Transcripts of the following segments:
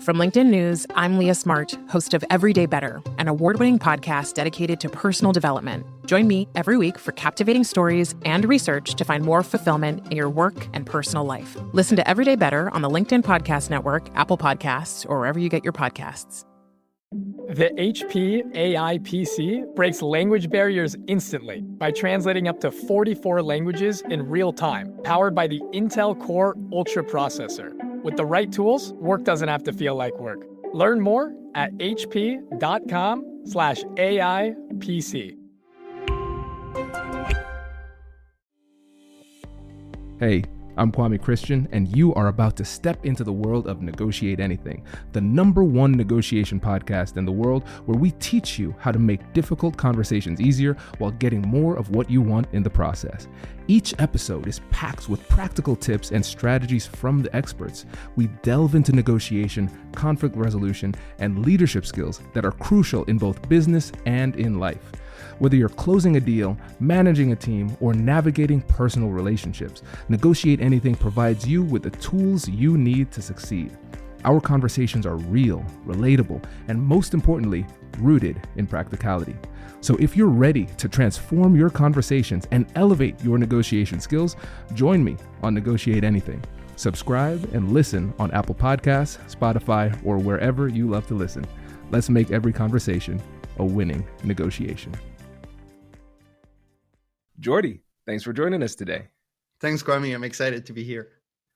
From LinkedIn News, I'm Leah Smart, host of Everyday Better, an award-winning podcast dedicated to personal development. Join me every week for captivating stories and research to find more fulfillment in your work and personal life. Listen to Everyday Better on the LinkedIn Podcast Network, Apple Podcasts, or wherever you get your podcasts. The HP AI PC breaks language barriers instantly by translating up to 44 languages in real time, powered by the Intel Core Ultra processor. With the right tools, work doesn't have to feel like work. Learn more at hp.com/AI PC. Hey, I'm Kwame Christian, and you are about to step into the world of Negotiate Anything, the #1 negotiation podcast in the world, where we teach you how to make difficult conversations easier while getting more of what you want in the process. Each episode is packed with practical tips and strategies from the experts. We delve into negotiation, conflict resolution, and leadership skills that are crucial in both business and in life. Whether you're closing a deal, managing a team, or navigating personal relationships, Negotiate Anything provides you with the tools you need to succeed. Our conversations are real, relatable, and most importantly, rooted in practicality. So if you're ready to transform your conversations and elevate your negotiation skills, join me on Negotiate Anything. Subscribe and listen on Apple Podcasts, Spotify, or wherever you love to listen. Let's make every conversation a winning negotiation. Jordi, thanks for joining us today. Thanks, Kwame. I'm excited to be here.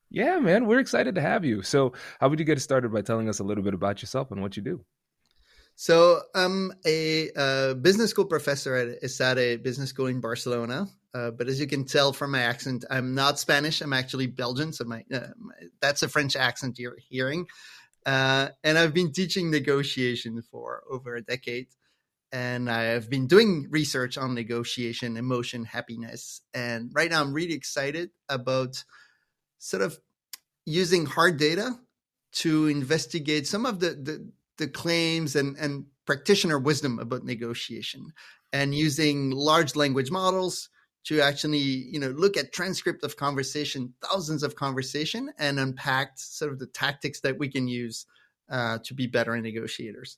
Yeah, man, we're excited to have you. So how would you get started by telling us a little bit about yourself and what you do? So I'm a business school professor at ESADE Business School in Barcelona. But as you can tell from my accent, I'm not Spanish. I'm actually Belgian. So that's a French accent you're hearing. And I've been teaching negotiation for over a decade. And I've been doing research on negotiation, emotion, happiness. And right now I'm really excited about sort of using hard data to investigate some of the claims and practitioner wisdom about negotiation, and using large language models to actually, look at transcript of conversation, thousands of conversation, and unpack sort of the tactics that we can use to be better negotiators.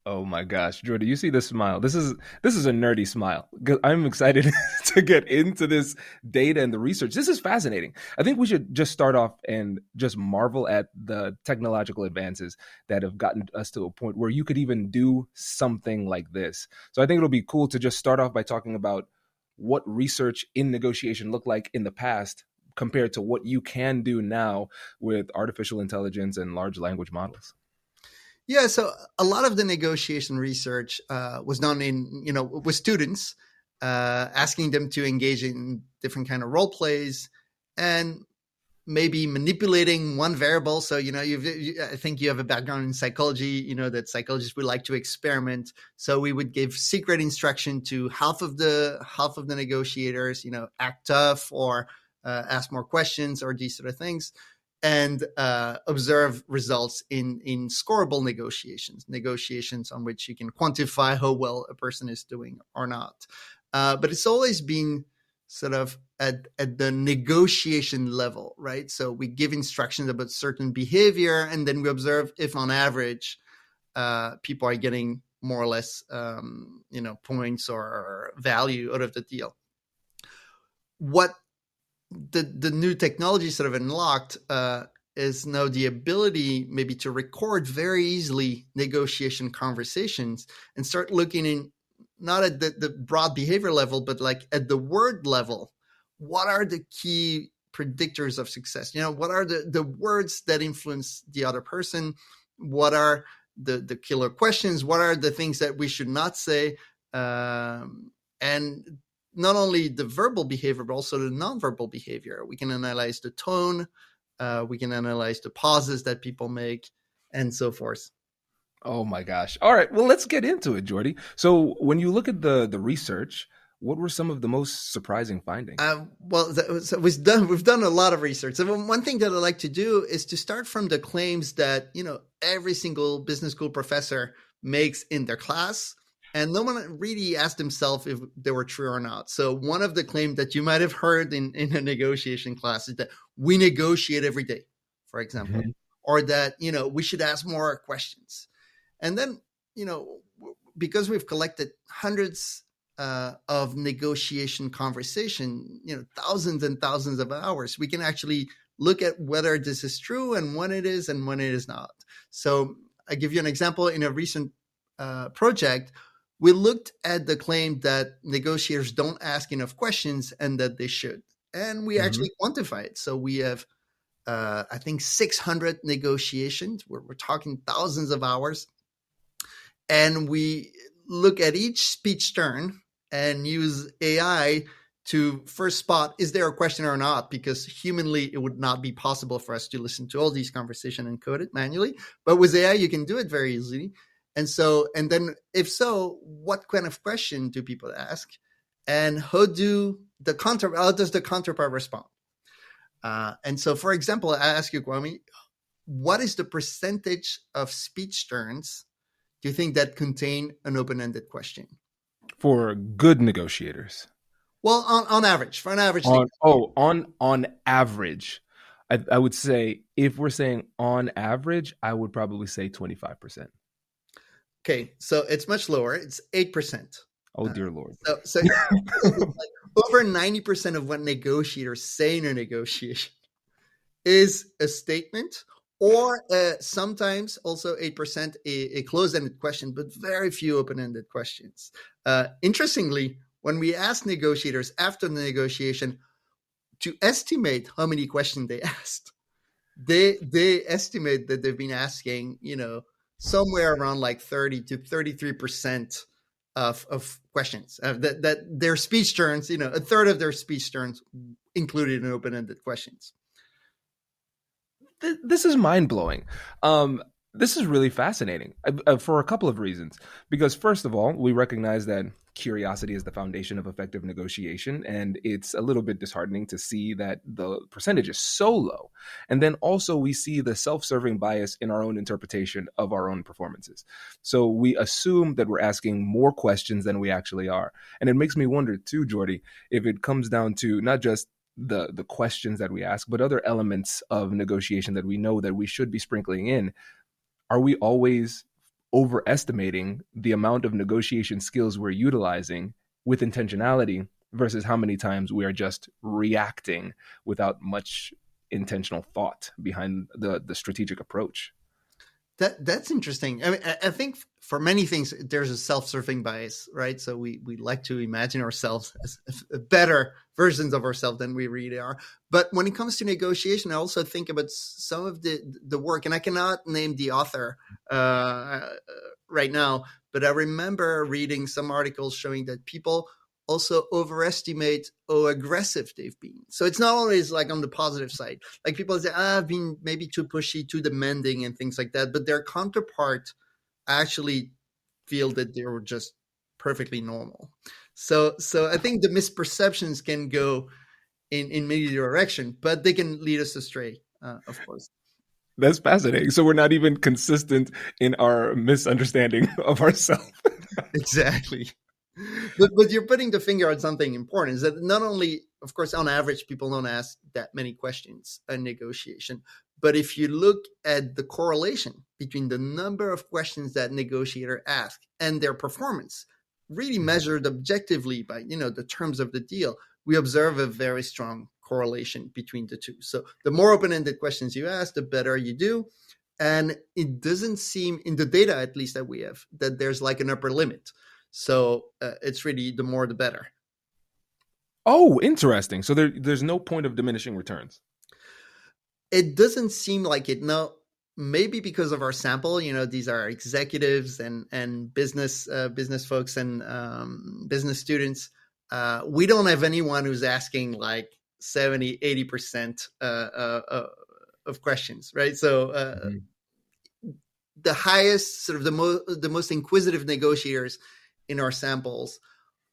Oh my gosh, Jordi, you see this smile. This is a nerdy smile. I'm excited to get into this data and the research. This is fascinating. I think we should just start off and just marvel at the technological advances that have gotten us to a point where you could even do something like this. So I think it'll be cool to just start off by talking about what research in negotiation looked like in the past compared to what you can do now with artificial intelligence and large language models. Yeah, so a lot of the negotiation research was done with students, asking them to engage in different kind of role plays and maybe manipulating one variable. So, I think you have a background in psychology, that psychologists would like to experiment. So we would give secret instruction to half of the negotiators, act tough or ask more questions or these sort of things. And observe results in scoreable negotiations on which you can quantify how well a person is doing or not. But it's always been sort of at the negotiation level, right? So we give instructions about certain behavior, and then we observe if on average people are getting more or less points or value out of the deal. What the new technology sort of unlocked is now the ability maybe to record very easily negotiation conversations and start looking in not at the broad behavior level, but like at the word level. What are the key predictors of success? What are the words that influence the other person? What are the killer questions? What are the things that we should not say? And not only the verbal behavior, but also the nonverbal behavior. We can analyze the tone, we can analyze the pauses that people make, and so forth. Oh my gosh. All right, well, let's get into it, Jordi. So when you look at the research, what were some of the most surprising findings? So we've done a lot of research. So one thing that I like to do is to start from the claims that, every single business school professor makes in their class. And no one really asked himself if they were true or not. So one of the claims that you might have heard in a negotiation class is that we negotiate every day, for example. Mm-hmm. or that, we should ask more questions. And then, because we've collected hundreds of negotiation conversation, thousands and thousands of hours, we can actually look at whether this is true and when it is not. So I give you an example. In a recent project, we looked at the claim that negotiators don't ask enough questions and that they should. And we actually quantify it. So we have, I think, 600 negotiations. We're talking thousands of hours. And we look at each speech turn and use AI to first spot, is there a question or not? Because humanly, it would not be possible for us to listen to all these conversations and code it manually. But with AI, you can do it very easily. And then if so, what kind of question do people ask? And how does the counterpart respond? And so, for example, I ask you, Kwame, what is the percentage of speech turns do you think that contain an open-ended question? For good negotiators? Well, on average, for an average. On average, I would say, if we're saying on average, I would probably say 25%. Okay, so it's much lower. It's 8%. Oh, dear Lord. So like over 90% of what negotiators say in a negotiation is a statement, or sometimes also 8% a closed-ended question, but very few open-ended questions. Interestingly, when we ask negotiators after the negotiation to estimate how many questions they asked, they estimate that they've been asking, somewhere around like 30 to 33% of questions. That their speech turns, a third of their speech turns included in open-ended questions. This is mind-blowing. This is really fascinating for a couple of reasons. Because first of all, we recognize that curiosity is the foundation of effective negotiation, and it's a little bit disheartening to see that the percentage is so low. And then also we see the self-serving bias in our own interpretation of our own performances. So we assume that we're asking more questions than we actually are. And it makes me wonder too, Jordi, if it comes down to not just the questions that we ask, but other elements of negotiation that we know that we should be sprinkling in. Are we always overestimating the amount of negotiation skills we're utilizing with intentionality versus how many times we are just reacting without much intentional thought behind the strategic approach? That's interesting. I mean, I think for many things, there's a self-serving bias, right? So we like to imagine ourselves as better versions of ourselves than we really are. But when it comes to negotiation, I also think about some of the work, and I cannot name the author right now, but I remember reading some articles showing that people also overestimate how aggressive they've been. So it's not always like on the positive side. Like people say, I've been maybe too pushy, too demanding and things like that. But their counterpart actually feel that they were just perfectly normal. So I think the misperceptions can go in many directions, but they can lead us astray, of course. That's fascinating. So we're not even consistent in our misunderstanding of ourselves. Exactly. But you're putting the finger on something important, is that not only, of course, on average, people don't ask that many questions in negotiation, but if you look at the correlation between the number of questions that negotiator ask and their performance, really measured objectively by, the terms of the deal, we observe a very strong correlation between the two. So the more open-ended questions you ask, the better you do. And it doesn't seem, in the data at least that we have, that there's like an upper limit. So it's really the more the better. Oh, interesting. So there's no point of diminishing returns. It doesn't seem like it. No, maybe because of our sample. These are executives and business folks and business students. We don't have anyone who's asking like 70, 80% of questions, right? So the highest, sort of the most inquisitive negotiators in our samples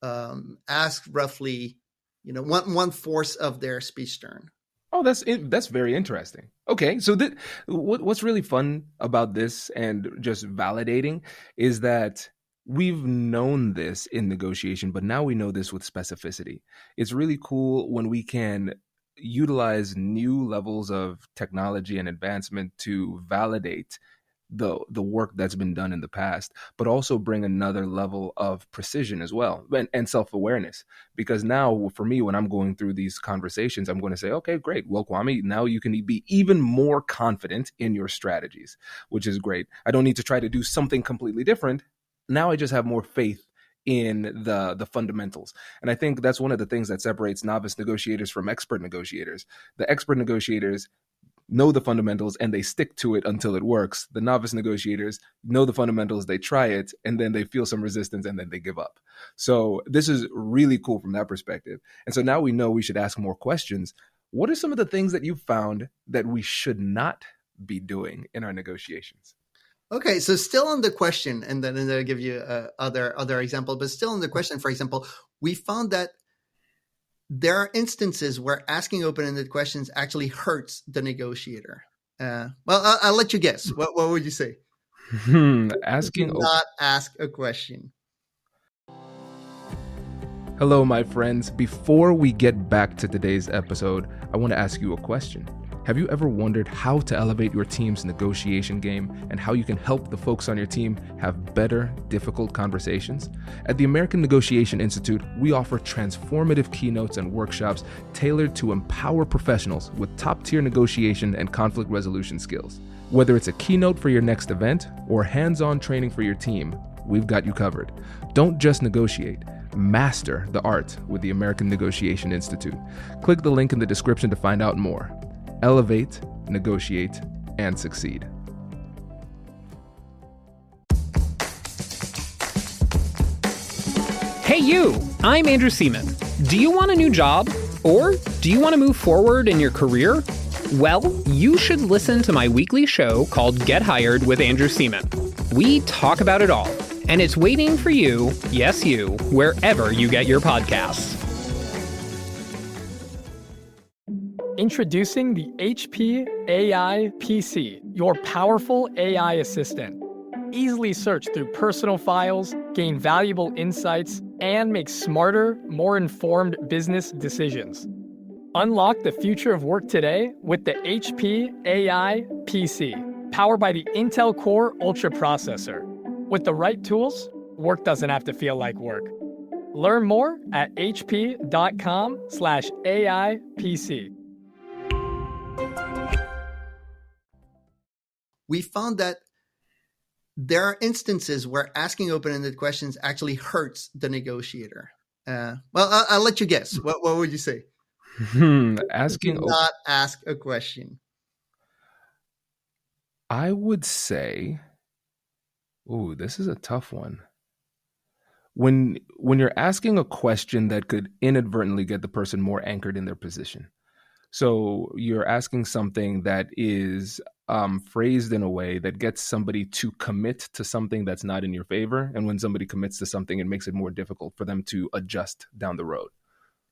ask roughly, 1/4 of their speech turn. Oh, that's very interesting. Okay, so what's really fun about this and just validating is that we've known this in negotiation, but now we know this with specificity. It's really cool when we can utilize new levels of technology and advancement to validate the work that's been done in the past, but also bring another level of precision as well, and self-awareness. Because now for me, when I'm going through these conversations, I'm going to say, okay, great. Well, Kwame, now you can be even more confident in your strategies, which is great. I don't need to try to do something completely different. Now I just have more faith in the fundamentals. And I think that's one of the things that separates novice negotiators from expert negotiators. The expert negotiators know the fundamentals and they stick to it until it works. The novice negotiators know the fundamentals, they try it, and then they feel some resistance and then they give up. So this is really cool from that perspective. And so now we know we should ask more questions. What are some of the things that you found that we should not be doing in our negotiations? Okay, so still on the question, and then I'll give you other example, but still on the question, for example, we found that there are instances where asking open-ended questions actually hurts the negotiator. I'll let you guess. What would you say? Asking not ask a question. Hello, my friends. Before we get back to today's episode, I want to ask you a question. Have you ever wondered how to elevate your team's negotiation game and how you can help the folks on your team have better, difficult conversations? At the American Negotiation Institute, we offer transformative keynotes and workshops tailored to empower professionals with top-tier negotiation and conflict resolution skills. Whether it's a keynote for your next event or hands-on training for your team, we've got you covered. Don't just negotiate. Master the art with the American Negotiation Institute. Click the link in the description to find out more. Elevate, negotiate, and succeed. Hey you, I'm Andrew Seaman. Do you want a new job? Or do you want to move forward in your career? Well, you should listen to my weekly show called Get Hired with Andrew Seaman. We talk about it all, and it's waiting for you, yes you, wherever you get your podcasts. Introducing the HP AI PC, your powerful AI assistant. Easily search through personal files, gain valuable insights, and make smarter, more informed business decisions. Unlock the future of work today with the HP AI PC, powered by the Intel Core Ultra processor. With the right tools, work doesn't have to feel like work. Learn more at hp.com/AIPC. We found that there are instances where asking open-ended questions actually hurts the negotiator. I'll let you guess. What would you say? Asking not ask a question. I would say, this is a tough one. When you're asking a question that could inadvertently get the person more anchored in their position. So you're asking something that is phrased in a way that gets somebody to commit to something that's not in your favor. And when somebody commits to something, it makes it more difficult for them to adjust down the road.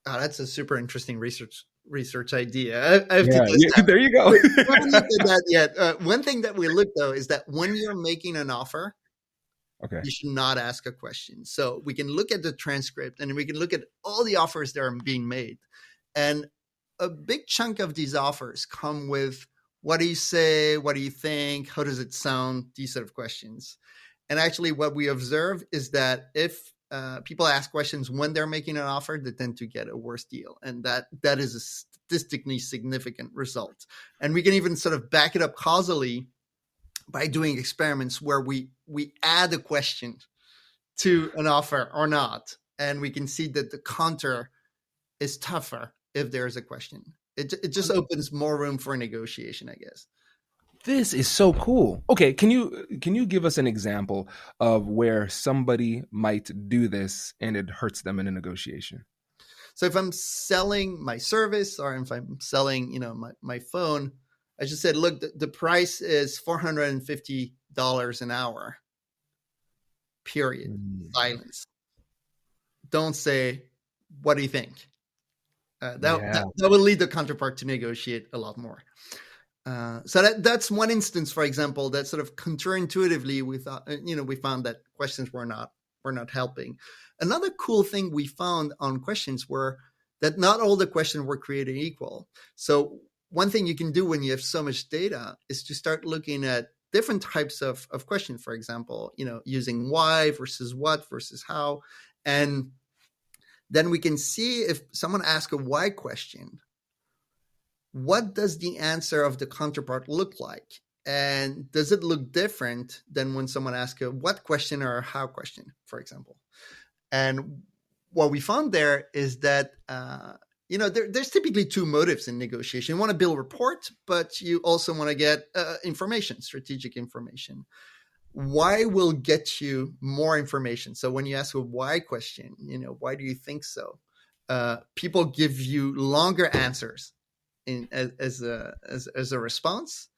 Oh, that's a super interesting research idea. I have to test that. There you go. We haven't looked at that yet. One thing that we look, though, is that when you're making an offer, you should not ask a question. So we can look at the transcript and we can look at all the offers that are being made. And a big chunk of these offers come with, what do you say? What do you think? How does it sound? These sort of questions. And actually what we observe is that if people ask questions when they're making an offer, they tend to get a worse deal. And that is a statistically significant result. And we can even sort of back it up causally by doing experiments where we add a question to an offer or not. And we can see that the counter is tougher if there's a question. It just opens more room for negotiation, I guess. This is so cool. Okay, can you give us an example of where somebody might do this and it hurts them in a negotiation? So if I'm selling my service or if I'm selling, my phone, I just said, look, the price is $450 an hour. Period. Silence. Don't say, what do you think? That will lead the counterpart to negotiate a lot more. So that's one instance, for example, that sort of counterintuitively we thought, we found that questions were not helping. Another cool thing we found on questions were that not all the questions were created equal. So one thing you can do when you have so much data is to start looking at different types of questions, for example, using why versus what versus how. And then we can see if someone asks a why question, what does the answer of the counterpart look like? And does it look different than when someone asks a what question or a how question, for example? And what we found there is that, there's typically two motives in negotiation. You want to build rapport, but you also want to get information, strategic information. Why will get you more information? So when you ask a why question, why do you think so? People give you longer answers as a response,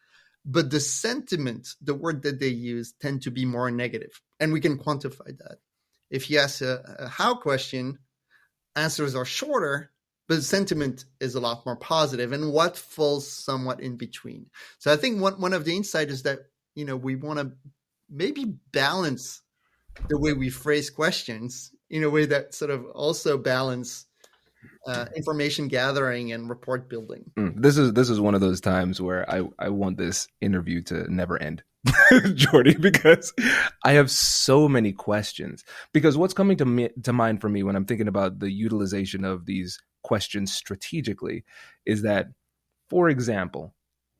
but the sentiment, the word that they use, tend to be more negative, and we can quantify that. If you ask a how question, answers are shorter, but the sentiment is a lot more positive, and what falls somewhat in between. So I think one of the insights is that we want to maybe balance the way we phrase questions in a way that sort of also balance information gathering and report building. This is one of those times where I want this interview to never end, Jordi, because I have so many questions. Because what's coming to mind for me when I'm thinking about the utilization of these questions strategically is that, for example,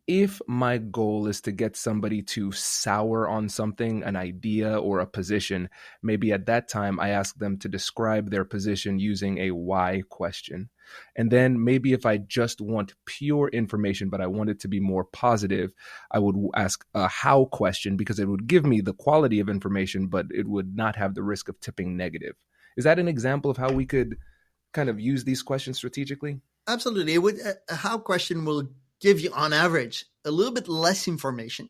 if my goal is to get somebody to sour on something, an idea or a position, maybe at that time I ask them to describe their position using a why question. And then maybe if I just want pure information, but I want it to be more positive, I would ask a how question, because it would give me the quality of information, but it would not have the risk of tipping negative. Is that an example of how we could kind of use these questions strategically? Absolutely. A how question will give you, on average, a little bit less information,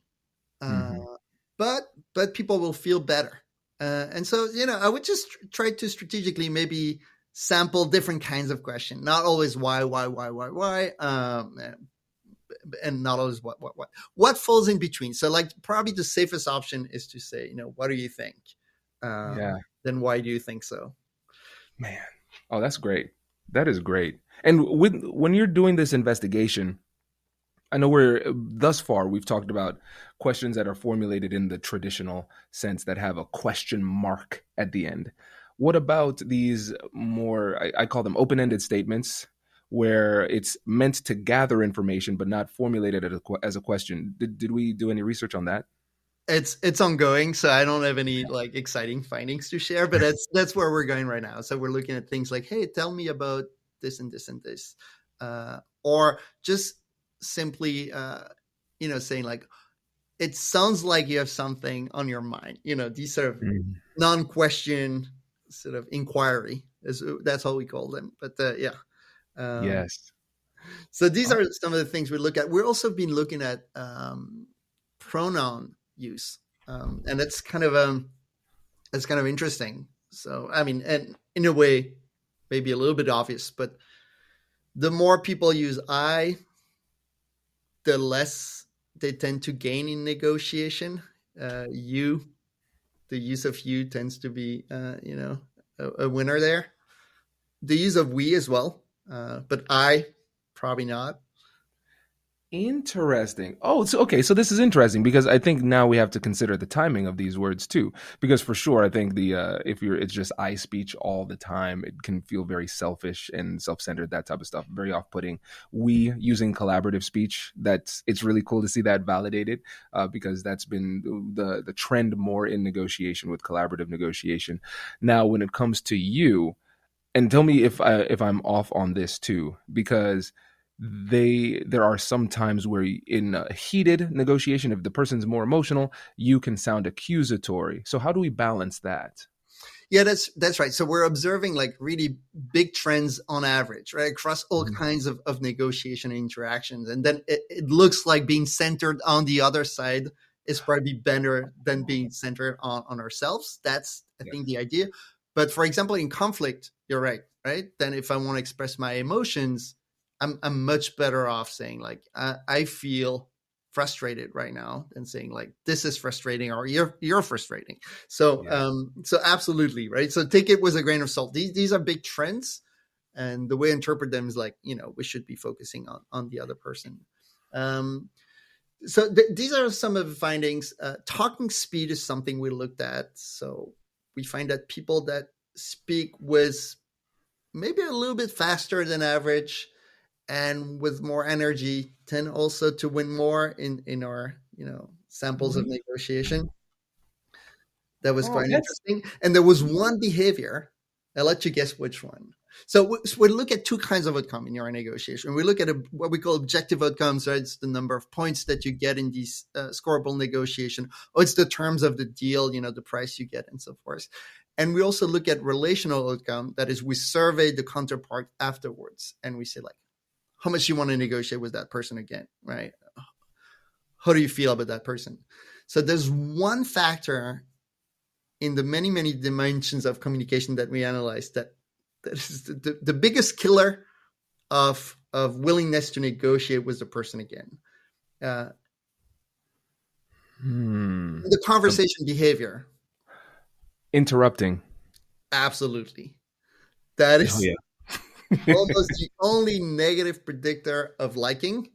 but people will feel better. And so, I would just try to strategically maybe sample different kinds of questions, not always why, and not always what falls in between. So, like, probably the safest option is to say, what do you think? Then why do you think so? Man, oh, that's great. That is great. And when you're doing this investigation, I know thus far we've talked about questions that are formulated in the traditional sense that have a question mark at the end. What about these more, I call them open-ended statements, where it's meant to gather information but not formulated as a question? Did we do any research on that? It's ongoing, so I don't have any exciting findings to share, but that's where we're going right now. So we're looking at things like, hey, tell me about this and this and this, or just simply, saying like, it sounds like you have something on your mind. These sort of non-question sort of inquiry that's how we call them. But yes. So these are some of the things we look at. We're also been looking at pronoun use, and it's kind of interesting. So I mean, and in a way, maybe a little bit obvious, but the more people use I, the less they tend to gain in negotiation. The use of you tends to be, a winner there. The use of we as well, but I, probably not. Interesting. Oh, so this is interesting, because I think now we have to consider the timing of these words too, because for sure I think it's just I speech all the time, it can feel very selfish and self-centered, that type of stuff, very off-putting. We using collaborative speech, it's really cool to see that validated, because that's been the trend more in negotiation, with collaborative negotiation. Now, when it comes to you, and tell me if I'm off on this too, because there are some times where in a heated negotiation, if the person's more emotional, you can sound accusatory. So how do we balance that? Yeah, that's right. So we're observing like really big trends on average, right, across all kinds of negotiation interactions. And then it looks like being centered on the other side is probably better than being centered on ourselves. That's, I think, the idea. But for example, in conflict, you're right? Then if I want to express my emotions, I'm much better off saying like, I feel frustrated right now, than saying like, this is frustrating, or you're frustrating. So, so absolutely. Right. So take it with a grain of salt. These are big trends, And the way I interpret them is like, we should be focusing on the other person. So these are some of the findings. Talking speed is something we looked at. So we find that people that speak with maybe a little bit faster than average and with more energy tend also to win more in our, samples of negotiation. That was quite interesting. And there was one behavior. I'll let you guess which one. So we look at two kinds of outcome in your negotiation. We look at what we call objective outcomes. So it's the number of points that you get in these scoreable negotiation, or it's the terms of the deal, the price you get and so forth. And we also look at relational outcome. That is, we survey the counterpart afterwards. And we say, like, how much you want to negotiate with that person again, right? How do you feel about that person? So there's one factor in the many, many dimensions of communication that we analyze that is the biggest killer of willingness to negotiate with the person again. The conversation behavior. Interrupting. Absolutely. That is almost the only negative predictor of liking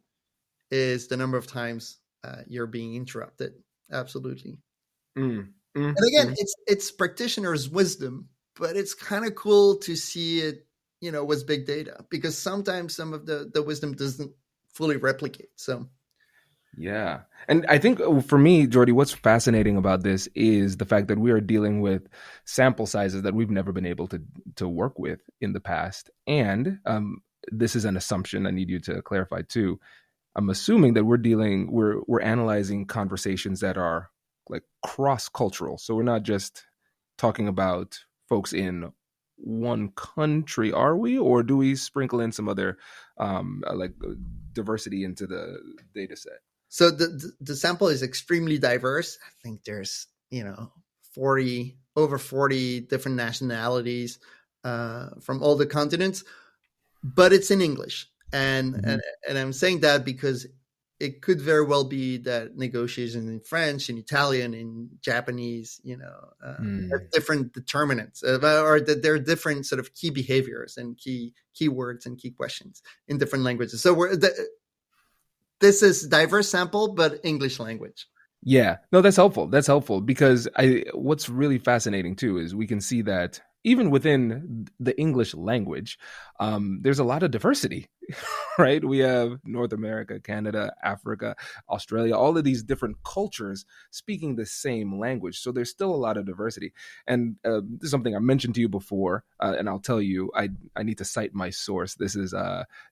is the number of times you're being interrupted. Absolutely. And again, it's practitioners' wisdom, but it's kind of cool to see it, with big data, because sometimes some of the wisdom doesn't fully replicate. So. Yeah. And I think for me, Jordi, what's fascinating about this is the fact that we are dealing with sample sizes that we've never been able to work with in the past. And this is an assumption I need you to clarify too. I'm assuming that we're analyzing conversations that are like cross-cultural. So we're not just talking about folks in one country, are we? Or do we sprinkle in some other like diversity into the data set? So the sample is extremely diverse. I think there's, over 40 different nationalities from all the continents, but it's in English. And I'm saying that because it could very well be that negotiations in French, in Italian, in Japanese, have different determinants, or that there are different sort of key behaviors and key words and key questions in different languages. So this is diverse sample, but English language. Yeah, no, that's helpful. That's helpful because what's really fascinating too is we can see that even within the English language, there's a lot of diversity, right? We have North America, Canada, Africa, Australia, all of these different cultures speaking the same language. So there's still a lot of diversity. And this is something I mentioned to you before, and I'll tell you, I need to cite my source. This is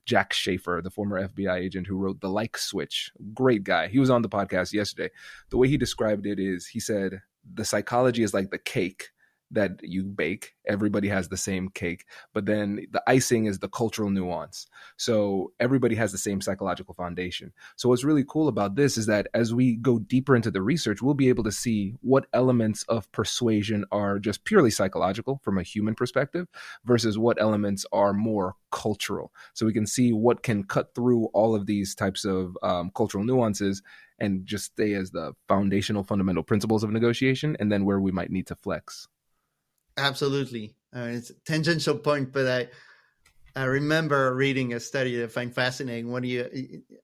Jack Schaefer, the former FBI agent who wrote The Like Switch. Great guy. He was on the podcast yesterday. The way he described it is, he said, the psychology is like the cake that you bake. Everybody has the same cake, but then the icing is the cultural nuance. So everybody has the same psychological foundation. So what's really cool about this is that as we go deeper into the research, we'll be able to see what elements of persuasion are just purely psychological from a human perspective versus what elements are more cultural. So we can see what can cut through all of these types of cultural nuances and just stay as the fundamental principles of negotiation, and then where we might need to flex. Absolutely. It's a tangential point, but I remember reading a study that I find fascinating.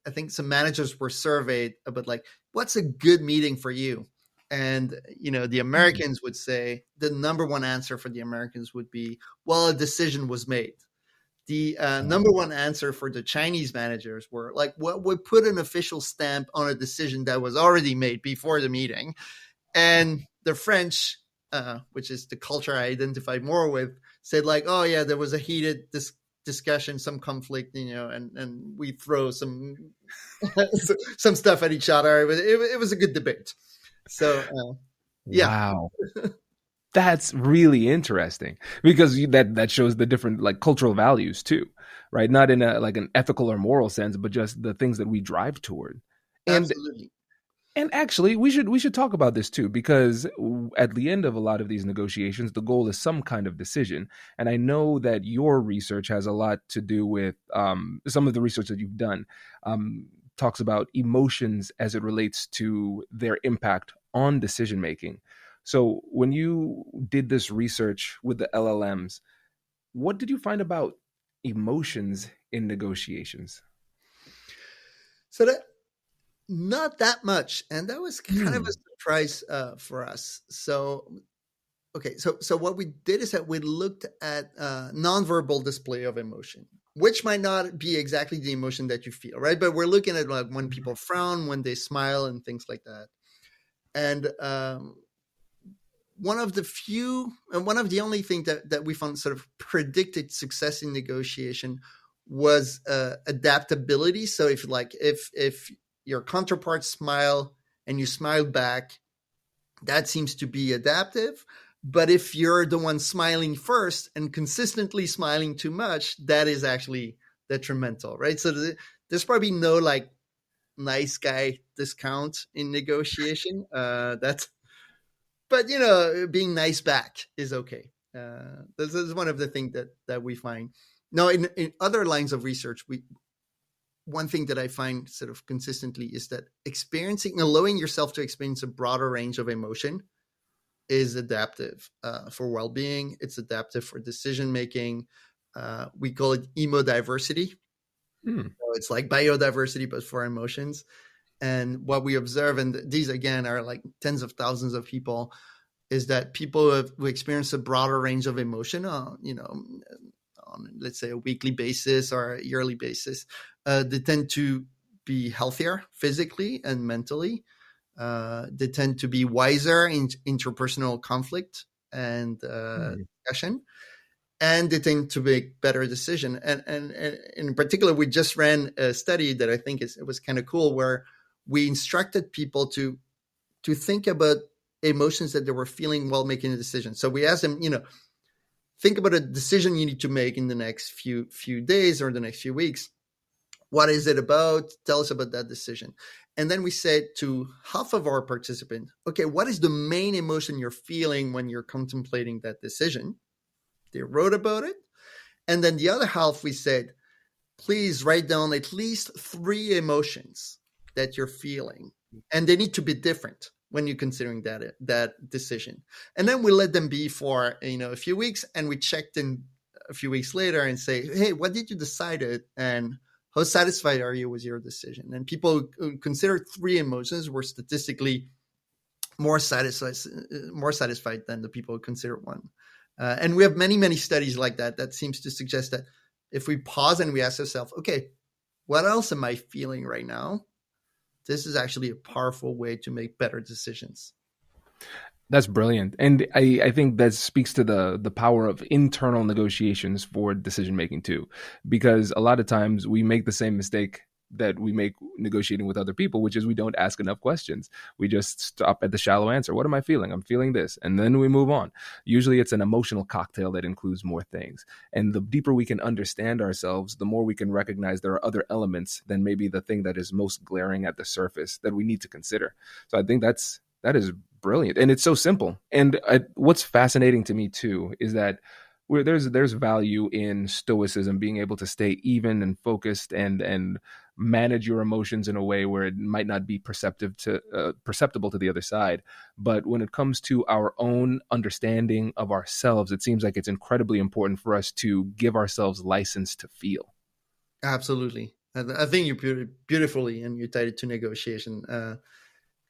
I think some managers were surveyed about like, what's a good meeting for you? And, the Americans would say the number one answer for the Americans would be, well, a decision was made. The number one answer for the Chinese managers were like, well, we put an official stamp on a decision that was already made before the meeting. And the French, which is the culture I identify more with, said like, oh yeah, there was a heated discussion, some conflict, and we throw some some stuff at each other. It was a good debate. So yeah. Wow. That's really interesting because that shows the different like cultural values too, right? Not in an ethical or moral sense, but just the things that we drive toward. Absolutely. And actually, we should talk about this too, because at the end of a lot of these negotiations, the goal is some kind of decision. And I know that your research has a lot to do with some of the research that you've done talks about emotions as it relates to their impact on decision making. So when you did this research with the LLMs, what did you find about emotions in negotiations? So that not that much, and that was kind of a surprise for us. So okay, so what we did is that we looked at nonverbal display of emotion, which might not be exactly the emotion that you feel, right? But we're looking at like when people frown, when they smile, and things like that. And one of the only things that we found sort of predicted success in negotiation was adaptability. So if your counterparts smile and you smile back, that seems to be adaptive. But if you're the one smiling first and consistently smiling too much, that is actually detrimental, right? So there's probably no like nice guy discount in negotiation. But being nice back is okay. This is one of the things that we find. Now, in other lines of research, one thing that I find sort of consistently is that allowing yourself to experience a broader range of emotion is adaptive for well-being. It's adaptive for decision-making. We call it emodiversity. So it's like biodiversity, but for emotions. And what we observe, and these again are like tens of thousands of people, is that people who experience a broader range of emotion, on let's say a weekly basis or a yearly basis, they tend to be healthier physically and mentally. They tend to be wiser in interpersonal conflict and discussion, and they tend to make better decision. And in particular, we just ran a study that I think it was kind of cool, where we instructed people to think about emotions that they were feeling while making a decision. So we asked them, think about a decision you need to make in the next few days or the next few weeks. What is it about? Tell us about that decision. And then we said to half of our participants, okay, what is the main emotion you're feeling when you're contemplating that decision? They wrote about it. And then the other half, we said, please write down at least 3 emotions that you're feeling. And they need to be different when you're considering that decision. And then we let them be for a few weeks, and we checked in a few weeks later and say, hey, what did you decide? And how satisfied are you with your decision? And people who considered 3 emotions were statistically more satisfied than the people who considered 1. And we have many, many studies like that seems to suggest that if we pause and we ask ourselves, okay, what else am I feeling right now? This is actually a powerful way to make better decisions. That's brilliant. And I think that speaks to the power of internal negotiations for decision making too, because a lot of times we make the same mistake that we make negotiating with other people, which is we don't ask enough questions. We just stop at the shallow answer. What am I feeling? I'm feeling this. And then we move on. Usually it's an emotional cocktail that includes more things. And the deeper we can understand ourselves, the more we can recognize there are other elements than maybe the thing that is most glaring at the surface that we need to consider. So I think that is brilliant. And it's so simple. And what's fascinating to me too is that there's value in stoicism, being able to stay even and focused and manage your emotions in a way where it might not be perceptible to the other side. But when it comes to our own understanding of ourselves, it seems like it's incredibly important for us to give ourselves license to feel. Absolutely. I think you put it beautifully, and you tied it to negotiation.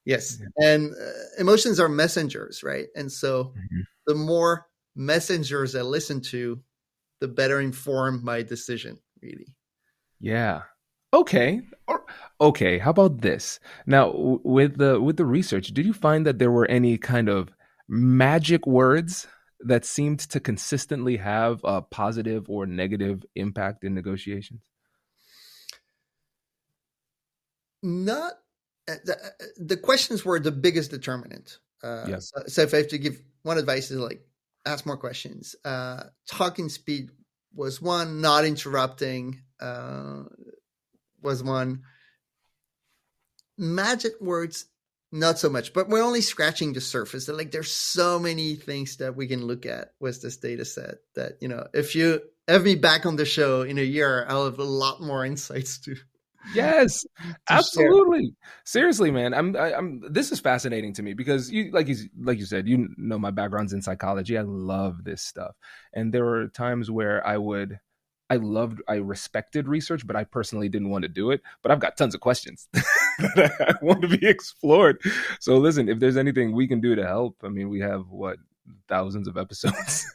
Yes. Yeah. And emotions are messengers, right? And so the more messengers I listen to, the better informed my decision, really. Yeah. Okay. How about this? Now, with the research, did you find that there were any kind of magic words that seemed to consistently have a positive or negative impact in negotiations? Not the questions were the biggest determinant. Yeah. So if I have to give one advice, is like ask more questions. Talking speed was one. Not interrupting was one. Magic words, not so much, but we're only scratching the surface. There's so many things that we can look at with this data set that, if you have me back on the show in a year, I'll have a lot more insights to. Yes, absolutely. Seriously, man. I'm this is fascinating to me because you said, my background's in psychology. I love this stuff. And there were times where I would I respected research, but I personally didn't want to do it. But I've got tons of questions that I want to be explored. So listen, if there's anything we can do to help, I mean, we have thousands of episodes,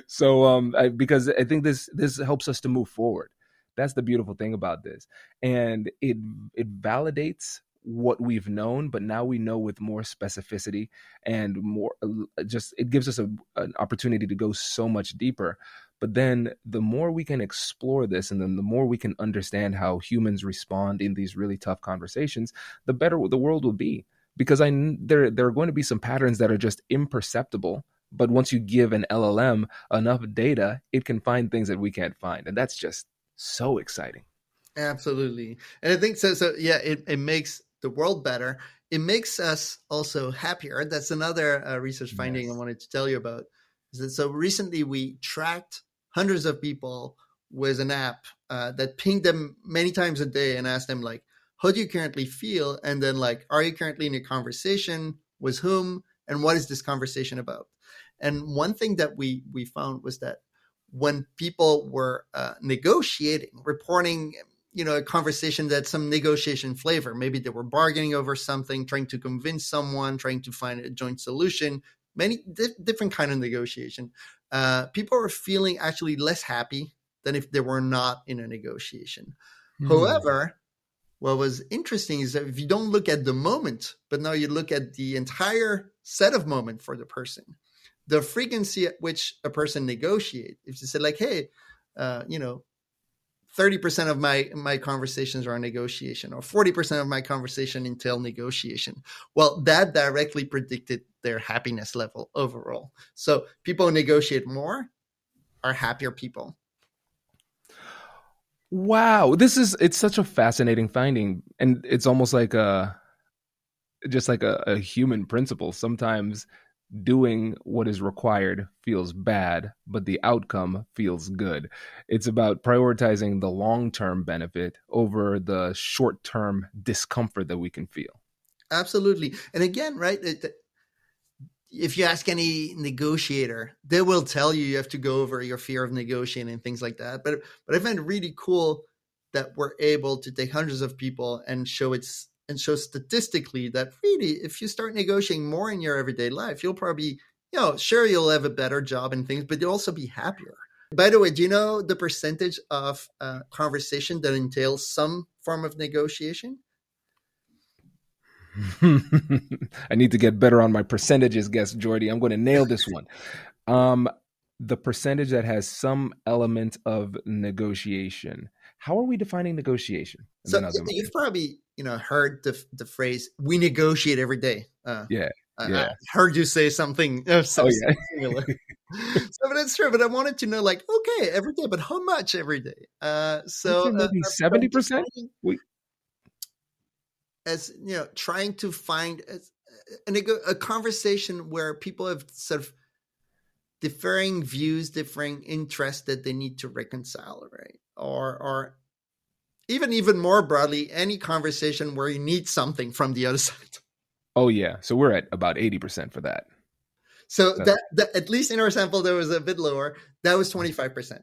So because I think this helps us to move forward. That's the beautiful thing about this, and it validates what we've known, but now we know with more specificity and more. Just it gives us an opportunity to go so much deeper. But then the more we can explore this, and then the more we can understand how humans respond in these really tough conversations, the better the world will be. Because there are going to be some patterns that are just imperceptible. But once you give an LLM enough data, it can find things that we can't find. And that's just so exciting. Absolutely. And I think so yeah, it makes the world better. It makes us also happier. That's another research finding I wanted to tell you about. Is that so recently we tracked hundreds of people with an app that pinged them many times a day and asked them, like, how do you currently feel? And then, like, are you currently in a conversation with whom? And what is this conversation about? And one thing that we found was that when people were negotiating, reporting, a conversation that some negotiation flavor, maybe they were bargaining over something, trying to convince someone, trying to find a joint solution, many different kind of negotiation. People are feeling actually less happy than if they were not in a negotiation. However, what was interesting is that if you don't look at the moment, but now you look at the entire set of moment for the person, the frequency at which a person negotiate, if you say like, hey, 30% of my conversations are negotiation, or 40% of my conversation entail negotiation. Well, that directly predicted their happiness level overall. So people who negotiate more are happier people. Wow. It's such a fascinating finding. And it's almost like a human principle. Sometimes doing what is required feels bad, but the outcome feels good. It's about prioritizing the long-term benefit over the short-term discomfort that we can feel. Absolutely. And again, right, if you ask any negotiator, they will tell you have to go over your fear of negotiating and things like that. But I find it really cool that we're able to take hundreds of people and show statistically that really, if you start negotiating more in your everyday life, you'll probably, sure, you'll have a better job and things, but you'll also be happier. By the way, do you know the percentage of conversation that entails some form of negotiation? I need to get better on my percentages, guess Jordi. I'm going to nail this one. The percentage that has some element of negotiation. How are we defining negotiation? So you've probably heard the phrase "we negotiate every day." Yeah. I heard you say something similar. So, but it's true. But I wanted to know, like, okay, every day, but how much every day? So maybe 70%. As trying to find a conversation where people have sort of differing views, differing interests that they need to reconcile, right? Or even more broadly, any conversation where you need something from the other side. Oh yeah, so we're at about 80% for that. So that at least in our sample that was a bit lower. That was 25%.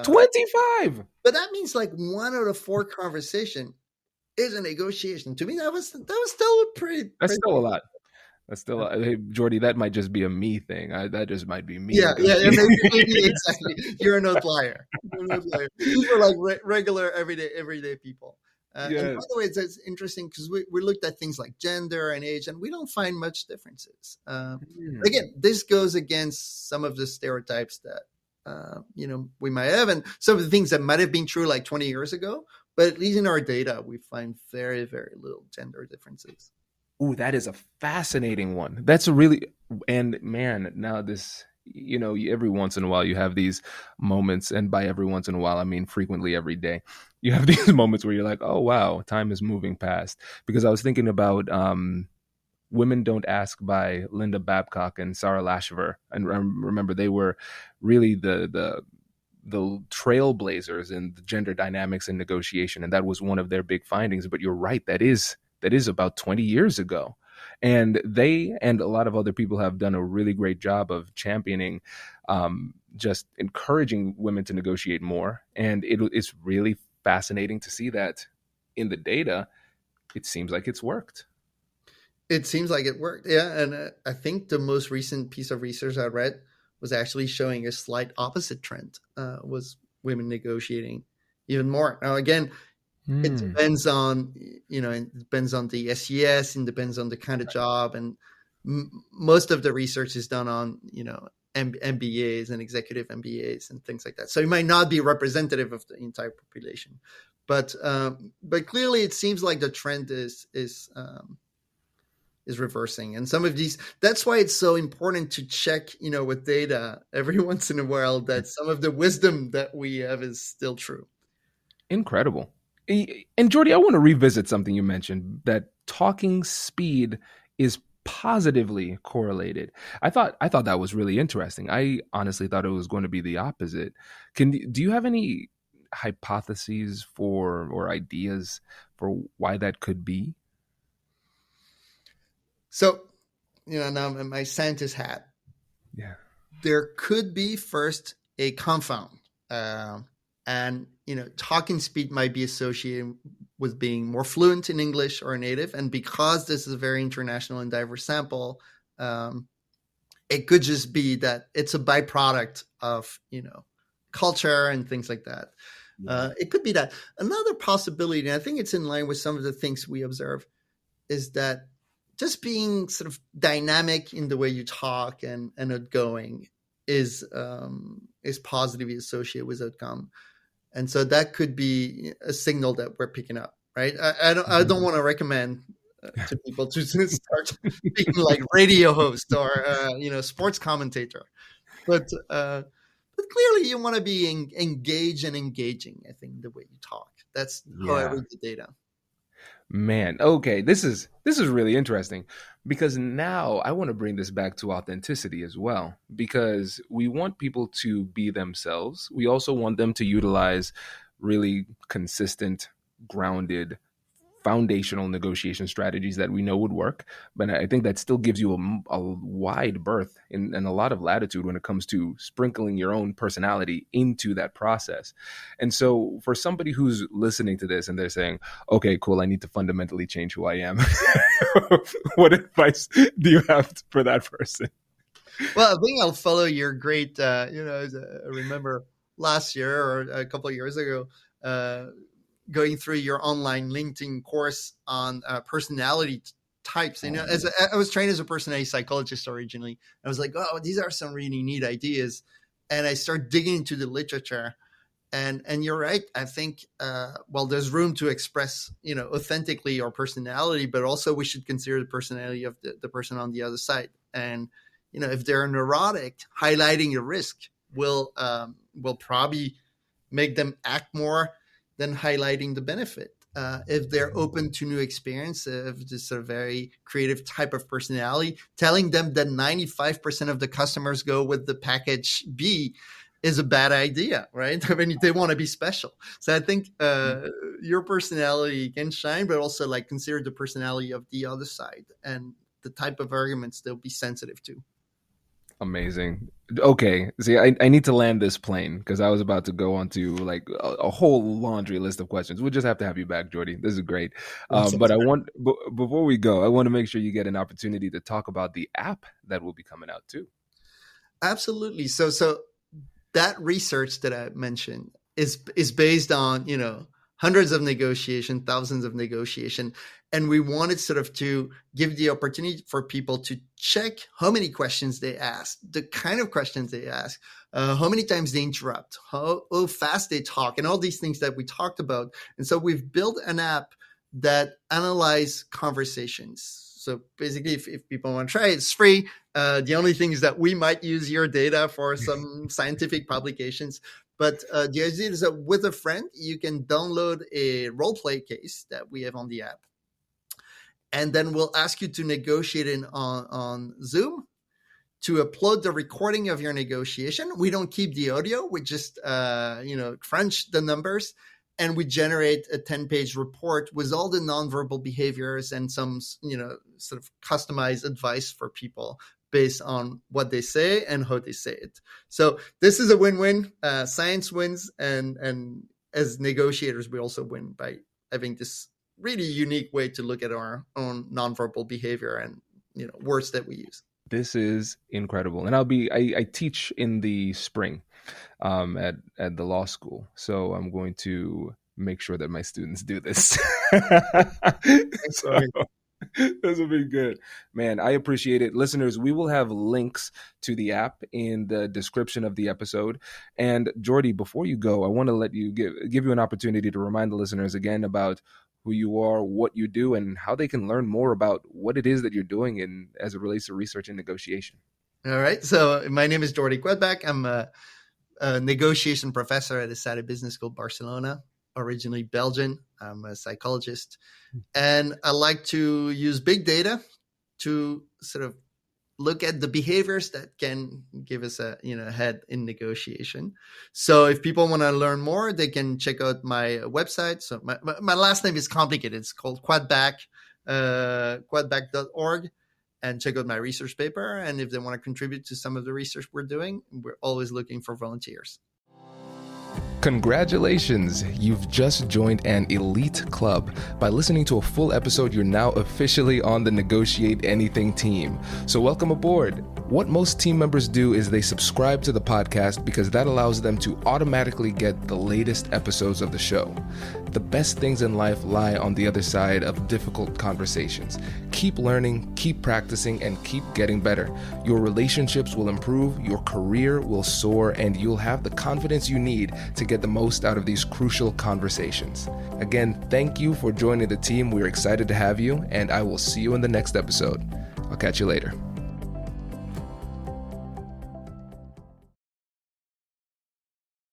25. But that means like 1 out of 4 conversation is a negotiation. To me, that was still pretty. That's still a lot. That's still hey, Jordi, that might just be a me thing. That just might be me. Yeah, maybe exactly. You're an outlier. These were like regular, everyday people. And by the way, it's interesting because we looked at things like gender and age, and we don't find much differences. Again, this goes against some of the stereotypes that we might have, and some of the things that might have been true like 20 years ago. But at least in our data, we find very, very little gender differences. Ooh, that is a fascinating one. That's a really, and man, now this, every once in a while you have these moments, and by every once in a while, I mean frequently every day, you have these moments where you're like, oh, wow, time is moving past. Because I was thinking about Women Don't Ask by Linda Babcock and Sarah Lashiver. And remember, they were really the trailblazers in the gender dynamics and negotiation. And that was one of their big findings. But you're right, that is about 20 years ago. And they and a lot of other people have done a really great job of championing just encouraging women to negotiate more. And it's really fascinating to see that in the data, it seems like it's worked. It seems like it worked. Yeah. And I think the most recent piece of research I read was actually showing a slight opposite trend, was women negotiating even more. Now, again, it depends on, it depends on the SES, and depends on the kind of job. And most of the research is done on, MBAs and executive MBAs and things like that. So it might not be representative of the entire population, but clearly it seems like the trend is reversing. And some of these, that's why it's so important to check, with data every once in a while, that some of the wisdom that we have is still true. Incredible. And Jordi, I want to revisit something you mentioned, that talking speed is positively correlated. I thought that was really interesting. I honestly thought it was going to be the opposite. Do you have any hypotheses or ideas for why that could be? So, now in my scientist hat, there could be first a confound, and talking speed might be associated with being more fluent in English or native. And because this is a very international and diverse sample, it could just be that it's a byproduct of, culture and things like that. Yeah. It could be that. Another possibility, and I think it's in line with some of the things we observe, is that just being sort of dynamic in the way you talk and outgoing is positively associated with outcome. And so that could be a signal that we're picking up, right? I don't want to recommend to people to start speaking like radio host or sports commentator, but clearly you want to be engaged and engaging. I think the way you talk, that's how I read the data. Man, okay, this is really interesting, because now I want to bring this back to authenticity as well, because we want people to be themselves. We also want them to utilize really consistent, grounded, foundational negotiation strategies that we know would work. But I think that still gives you a wide berth and a lot of latitude when it comes to sprinkling your own personality into that process. And so for somebody who's listening to this and they're saying, okay, cool, I need to fundamentally change who I am. What advice do you have for that person? Well, I think I'll follow your great, I remember last year or a couple of years ago, going through your online LinkedIn course on personality types. As I was trained as a personality psychologist originally, I was like, oh, these are some really neat ideas. And I started digging into the literature. And you're right. I think, there's room to express, authentically your personality, but also we should consider the personality of the person on the other side. And, if they're neurotic, highlighting the risk will probably make them act more than highlighting the benefit. If they're open to new experience, if this a very creative type of personality, telling them that 95% of the customers go with the package B is a bad idea, right? I mean, they want to be special. So I think your personality can shine, but also consider the personality of the other side and the type of arguments they'll be sensitive to. Amazing. Okay. See, I need to land this plane because I was about to go on to a whole laundry list of questions. We'll just have to have you back, Jordi. This is great. But before we go, I want to make sure you get an opportunity to talk about the app that will be coming out too. Absolutely. So that research that I mentioned is based on, hundreds of negotiation, thousands of negotiation. And we wanted sort of to give the opportunity for people to check how many questions they ask, the kind of questions they ask, how many times they interrupt, how fast they talk, and all these things that we talked about. And so we've built an app that analyzes conversations. So basically, if people want to try it, it's free. The only thing is that we might use your data for some scientific publications. But the idea is that with a friend, you can download a role play case that we have on the app. And then we'll ask you to negotiate on Zoom to upload the recording of your negotiation. We don't keep the audio. We just, crunch the numbers. And we generate a 10-page report with all the nonverbal behaviors and some, sort of customized advice for people based on what they say and how they say it. So this is a win-win. Science wins, and as negotiators, we also win by having this really unique way to look at our own nonverbal behavior and words that we use. This is incredible. And I teach in the spring at the law school. So I'm going to make sure that my students do this. So, this will be good. Man, I appreciate it. Listeners, we will have links to the app in the description of the episode. And Jordi, before you go, I want to let you give you an opportunity to remind the listeners again about who you are, what you do, and how they can learn more about what it is that you're doing as it relates to research and negotiation. All right. So my name is Jordi Quoidbach. I'm a negotiation professor at the Saïd Business School, Barcelona, originally Belgian. I'm a psychologist. And I like to use big data to sort of look at the behaviors that can give us a head in negotiation. So if people want to learn more, they can check out my website. So my last name is complicated. It's called Quoidbach, Quoidbach.org, and check out my research paper. And if they want to contribute to some of the research we're doing, we're always looking for volunteers. Congratulations! You've just joined an elite club. By listening to a full episode, you're now officially on the Negotiate Anything team. So welcome aboard. What most team members do is they subscribe to the podcast because that allows them to automatically get the latest episodes of the show. The best things in life lie on the other side of difficult conversations. Keep learning, keep practicing, and keep getting better. Your relationships will improve, your career will soar, and you'll have the confidence you need to get the most out of these crucial conversations. Again, thank you for joining the team. We're excited to have you, and I will see you in the next episode. I'll catch you later.